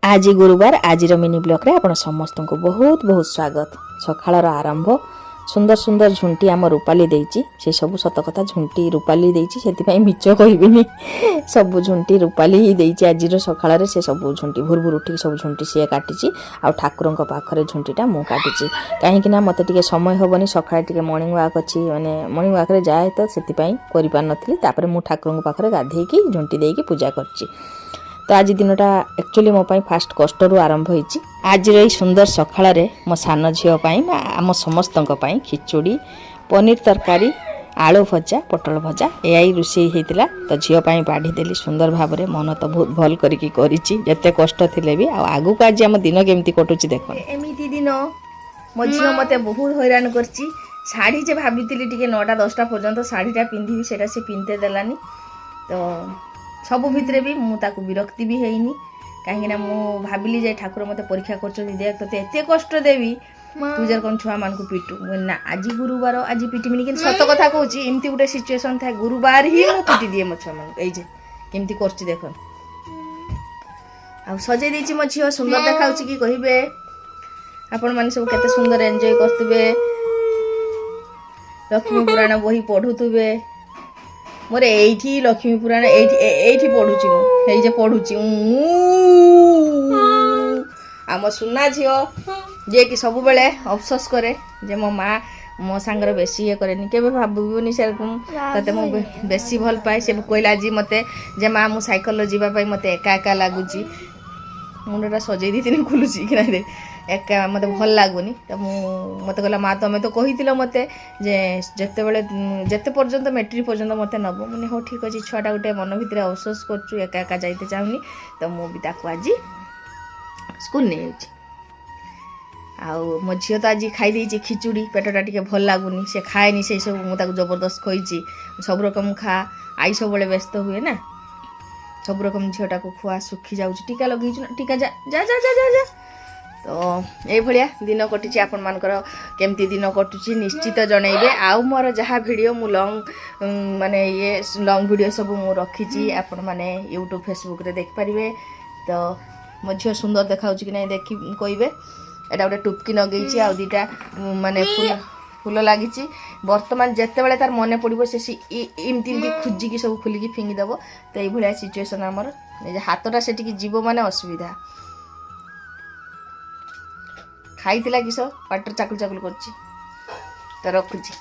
आज गुरुवार आज मिनी ब्लॉग रे आपण समस्त को बहुत बहुत स्वागत। सकाळर आरंभ सुंदर सुंदर झुंटी आम रूपाली देइची से सब सत कथा झुंटी रूपाली देइची सेति पई मिच कहबिनी सब झुंटी रूपाली ही देइची। आज सकाळ रे से सब झुंटी भुर भुर उठी सब झुंटी से काटिची आ ठाकुरंक पाखरे झुंटीटा मु काटिची काहे कि ना मते टिके समय होबनी सकाळ टिके मॉर्निंग वॉक अछि माने मॉर्निंग वॉक रे जाए तो सेति पई करि पार नथली तापर मु ठाकुरंक पाखरे गाधेई की झुंटी देई की पूजा करची। तो आज दिनटा एक्चुअली मो पाई फास्ट कष्टरू आरंभ होईची। आज रे सुंदर सकाळ रे मो सान झियो पाई आम समस्तंक पाई खिचुड़ी पनीर तरकारी आलू भजा पटल भजा एआई रोषेई हेतिला। तो झियो पाई बाढ़ी देली सुंदर भाव रे मन तो बहुत भल करिकी करिची जते कष्ट थिले भी आगु का आज हम दिन केमती कटुची देखो। एमिति दिन मो झियो मते बहुत हैरान करची। साड़ी जे भाबितिली टिके 9टा 10टा पर्यंत साड़ीटा पिंधिबी सेटा से पिंधते देलानी। तो सबु भितरे भी मु ताकू विरक्ति भी हेइनी काहे ना मु भाबिली जे ठाकुर मते परीक्षा करछो देख तते एते कष्ट देवी तू जर कोन छुआ मान को पिटू ना आज गुरुवार आज पिटिमिनी कि सत कथा कहूची एमती गुटे सिचुएशन था गुरुवार ही मु पिटी दिए मो छुआ मान एई जे केमती करछि देखो। आ सजे देछि मो छियो सुंदर देखाउची कि कहिबे आपण माने सब केते सुंदर एन्जॉय करतबे लक्ष्मी पुराण बही पढुतबे मोर एठी लक्ष्मी पुराण एठी पढुची मु हे जे पढुची आम सुना झियो जे कि सब बेले अफसोस करे जे मो माँ मो सांगर बेसी ये करेनी केबे भाबुनी से तते मो बेसी भल पाए से कहला जी मते जे माँ मु साइकल जीवा पाई मते एका एका लागुची मुंडा सजै दितिनी खुलुची कि ना एका मते भल लागुनी। तो मते कहला माँ तमे तो कहितिलो मते जे जते पर्यंत मैट्रिक पर्यंत मते नबो मुने हो ठीक अछि छुआटा गुटे मन भितरे अफसोस करछु एका एका जाइते चाहुनी। तो मु भी ताको आज स्कूल नै अछि आउ मो झियो तो आज खाई देइछि खिचुड़ी पेटटा टिके भल लागुनी से खाएनी से सब मु ताको जबरदस्त खोइछि सब रकम खा आई सब बेले व्यस्त हुए ना सब रकम झियोटा को खुआ सुखी जाउछि टीका लगैछु ना टीका जा जा जा जा जा, जा। तो ये भलिया दिन कटिछि आपण मानकर केमती दिन कटुछि निश्चित जनइबे आउ मोर जहाँ वीडियो मु लॉन्ग माने ये लॉन्ग वीडियो सब मु रखिछि आपण माने यूट्यूब फेसबुक रे देख परिबे। तो मो झियो सुंदर देखाउछि कि नै देखि कइबे एटा गोटे टुपकी नगैछि आ दीटा माने फूल लागिछि वर्तमान जेते बेले तार मने पड़िबो से इमती खुजी की सब खुली की फिंगी दबो। तो ये भलिया सिचुएशन हमर हाथटा सेठी की जीव माने असुविधा खाइतिला किस पाटर चाकुल चाकुल करछि। तो रखुछि।